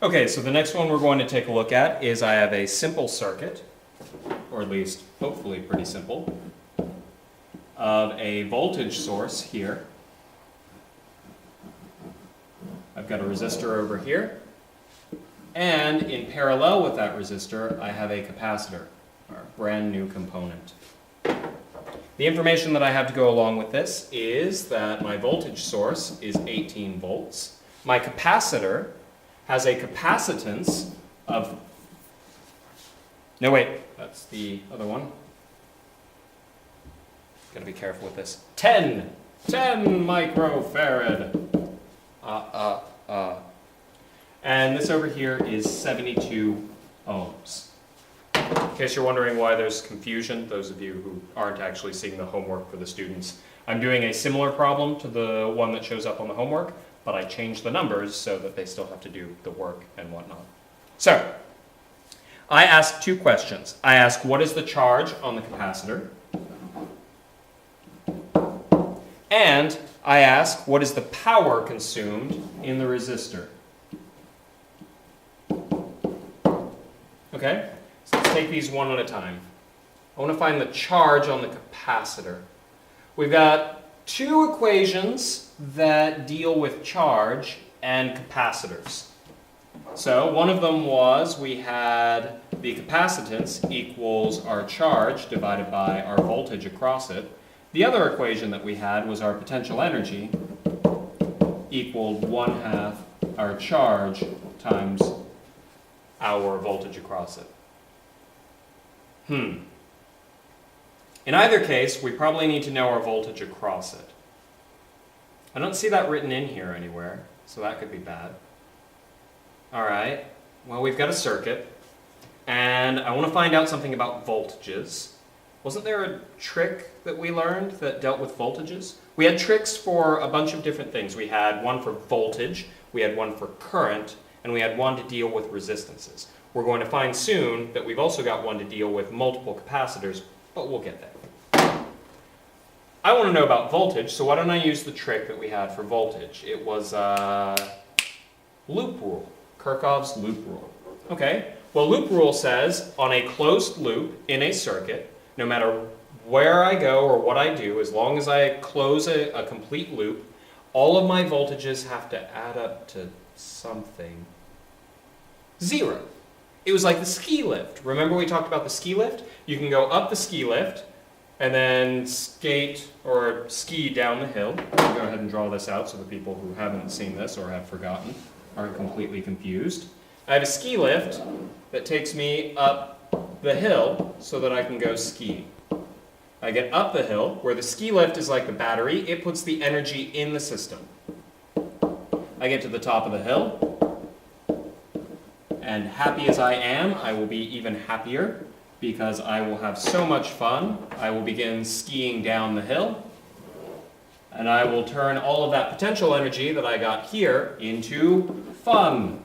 Okay, so the next one we're going to take a look at is I have a simple circuit, or at least hopefully pretty simple, of a voltage source here. I've got a resistor over here, and in parallel with that resistor I have a capacitor, our brand new component. The information that I have to go along with this is that my voltage source is 18 volts. My capacitor has a capacitance of, no wait, that's the other one. Gotta be careful with this. 10 microfarad. And this over here is 72 ohms. In case you're wondering why there's confusion, those of you who aren't actually seeing the homework for the students, I'm doing a similar problem to the one that shows up on the homework, but I changed the numbers so that they still have to do the work and whatnot. So, I ask two questions. I ask, what is the charge on the capacitor? And I ask, what is the power consumed in the resistor? Okay, so let's take these one at a time. I want to find the charge on the capacitor. We've got two equations that deal with charge and capacitors. So one of them was we had the capacitance equals our charge divided by our voltage across it. The other equation that we had was our potential energy equaled 1/2 our charge times our voltage across it. In either case, we probably need to know our voltage across it. I don't see that written in here anywhere, so that could be bad. Alright, well we've got a circuit, and I want to find out something about voltages. Wasn't there a trick that we learned that dealt with voltages? We had tricks for a bunch of different things. We had one for voltage, we had one for current, and we had one to deal with resistances. We're going to find soon that we've also got one to deal with multiple capacitors, but we'll get there. I want to know about voltage, so why don't I use the trick that we had for voltage? It was loop rule, Kirchhoff's loop rule. Okay, well loop rule says on a closed loop in a circuit, no matter where I go or what I do, as long as I close a complete loop, all of my voltages have to add up to something. 0. It was like the ski lift. Remember we talked about the ski lift? You can go up the ski lift and then skate or ski down the hill. I'll go ahead and draw this out so the people who haven't seen this or have forgotten aren't completely confused. I have a ski lift that takes me up the hill so that I can go ski. I get up the hill where the ski lift is like the battery. It puts the energy in the system. I get to the top of the hill, and happy as I am, I will be even happier because I will have so much fun. I will begin skiing down the hill, and I will turn all of that potential energy that I got here into fun.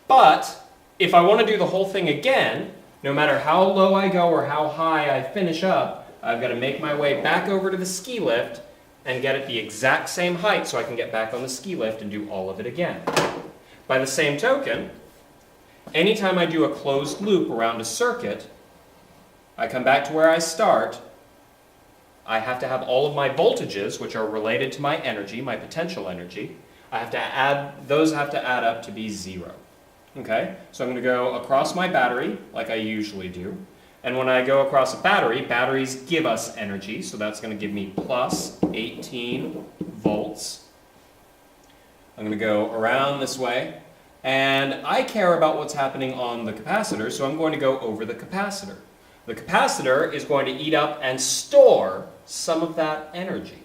But if I want to do the whole thing again, no matter how low I go or how high I finish up, I've got to make my way back over to the ski lift and get it the exact same height so I can get back on the ski lift and do all of it again. By the same token, anytime I do a closed loop around a circuit, I come back to where I start, I have to have all of my voltages, which are related to my energy, my potential energy, those have to add up to be 0. Okay, so I'm going to go across my battery like I usually do. And when I go across a battery, batteries give us energy, so that's going to give me plus 18 volts. I'm going to go around this way, and I care about what's happening on the capacitor, so I'm going to go over the capacitor. The capacitor is going to eat up and store some of that energy.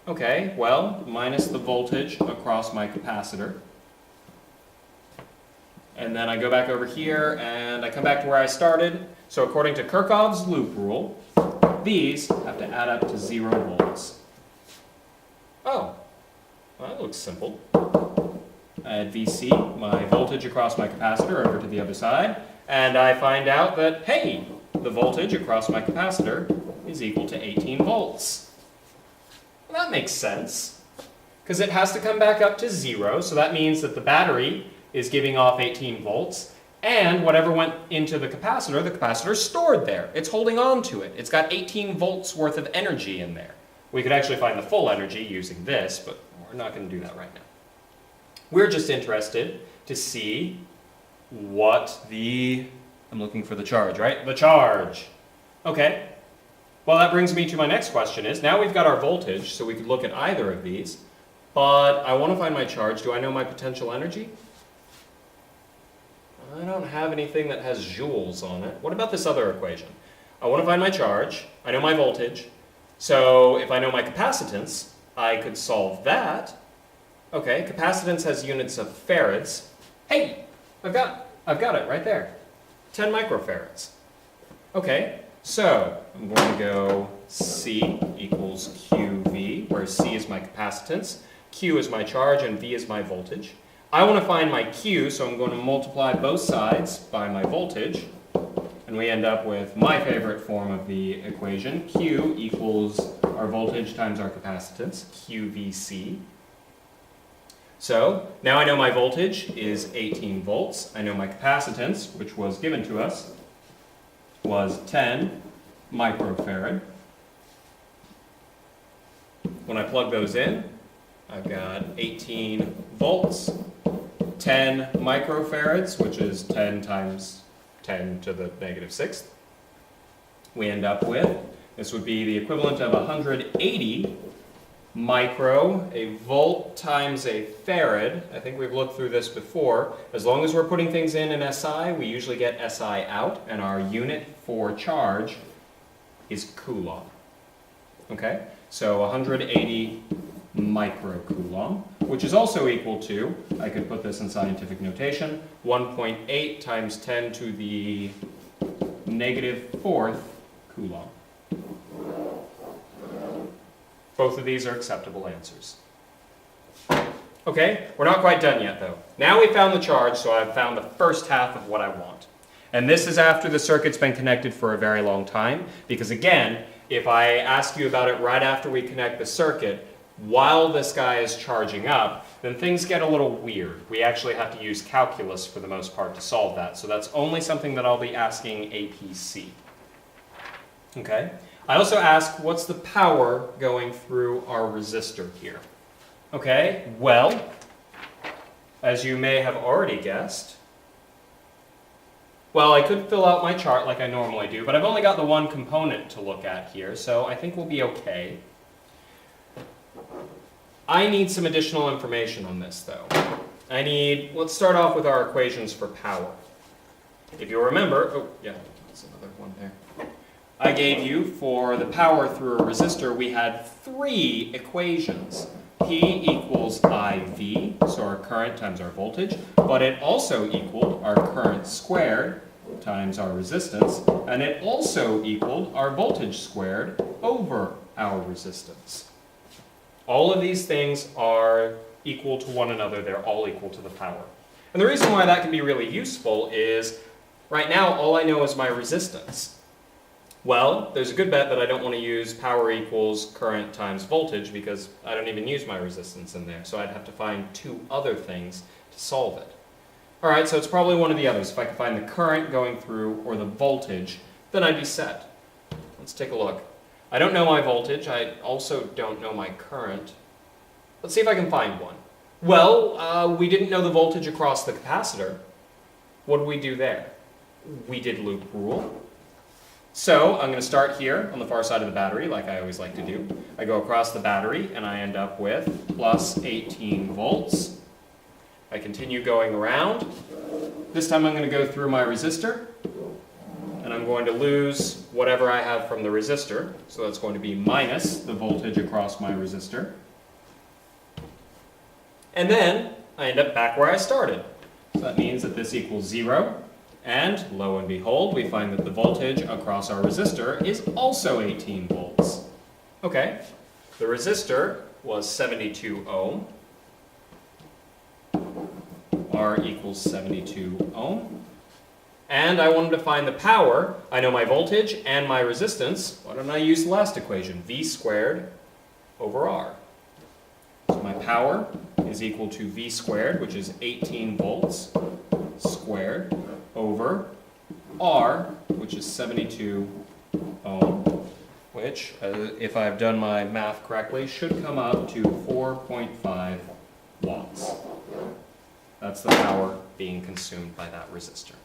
Okay, well, minus the voltage across my capacitor. And then I go back over here, and I come back to where I started. So according to Kirchhoff's loop rule, these have to add up to 0 volts. Oh, well, that looks simple. I add VC, my voltage across my capacitor, over to the other side, and I find out that, hey, the voltage across my capacitor is equal to 18 volts. Well, that makes sense. because it has to come back up to 0, so that means that the battery is giving off 18 volts, and whatever went into the capacitor is stored there. It's holding on to it. It's got 18 volts worth of energy in there. We could actually find the full energy using this, but we're not going to do that right now. We're just interested to see what I'm looking for the charge, right? The charge. Okay. Well, that brings me to my next question is, now we've got our voltage, so we could look at either of these, but I want to find my charge. Do I know my potential energy? I don't have anything that has joules on it. What about this other equation? I want to find my charge. I know my voltage. So if I know my capacitance, I could solve that. Okay, capacitance has units of farads. Hey, I've got it right there. 10 microfarads. Okay, so I'm going to go C equals QV, where C is my capacitance, Q is my charge, and V is my voltage. I want to find my Q, so I'm going to multiply both sides by my voltage, and we end up with my favorite form of the equation. Q equals our voltage times our capacitance, QVC. So now I know my voltage is 18 volts. I know my capacitance, which was given to us, was 10 microfarad. When I plug those in, I've got 18 volts, 10 microfarads, which is 10 times 10 to the negative sixth. We end up with, this would be the equivalent of 180 micro, a volt times a farad. I think we've looked through this before. As long as we're putting things in SI, we usually get SI out, and our unit for charge is coulomb. Okay, so 180 microcoulomb, which is also equal to, I could put this in scientific notation, 1.8 times 10 to the negative fourth coulomb. Both of these are acceptable answers. Okay, we're not quite done yet though. Now we found the charge, so I've found the first half of what I want. And this is after the circuit's been connected for a very long time, because again, if I ask you about it right after we connect the circuit, while this guy is charging up, then things get a little weird. We actually have to use calculus for the most part to solve that. So that's only something that I'll be asking APC. Okay? I also ask, what's the power going through our resistor here? Okay, well, as you may have already guessed, well, I could fill out my chart like I normally do, but I've only got the one component to look at here, so I think we'll be okay. I need some additional information on this, though. Let's start off with our equations for power. If you remember, oh, yeah, there's another one there. I gave you, for the power through a resistor, we had 3 equations. P equals IV, so our current times our voltage, but it also equaled our current squared times our resistance, and it also equaled our voltage squared over our resistance. All of these things are equal to one another. They're all equal to the power. And the reason why that can be really useful is, right now, all I know is my resistance. Well, there's a good bet that I don't want to use power equals current times voltage because I don't even use my resistance in there. So I'd have to find 2 other things to solve it. All right, so it's probably one of the others. If I could find the current going through or the voltage, then I'd be set. Let's take a look. I don't know my voltage. I also don't know my current. Let's see if I can find one. Well, we didn't know the voltage across the capacitor. What did we do there? We did loop rule. So I'm going to start here on the far side of the battery, like I always like to do. I go across the battery, and I end up with plus 18 volts. I continue going around. This time I'm going to go through my resistor, and I'm going to lose whatever I have from the resistor. So that's going to be minus the voltage across my resistor. And then I end up back where I started. So that means that this equals 0. And lo and behold, we find that the voltage across our resistor is also 18 volts. Okay, the resistor was 72 ohm. R equals 72 ohm. And I wanted to find the power. I know my voltage and my resistance. Why don't I use the last equation? V squared over R. So my power is equal to V squared, which is 18 volts squared, over R, which is 72 ohm, which, if I've done my math correctly, should come up to 4.5 watts. That's the power being consumed by that resistor.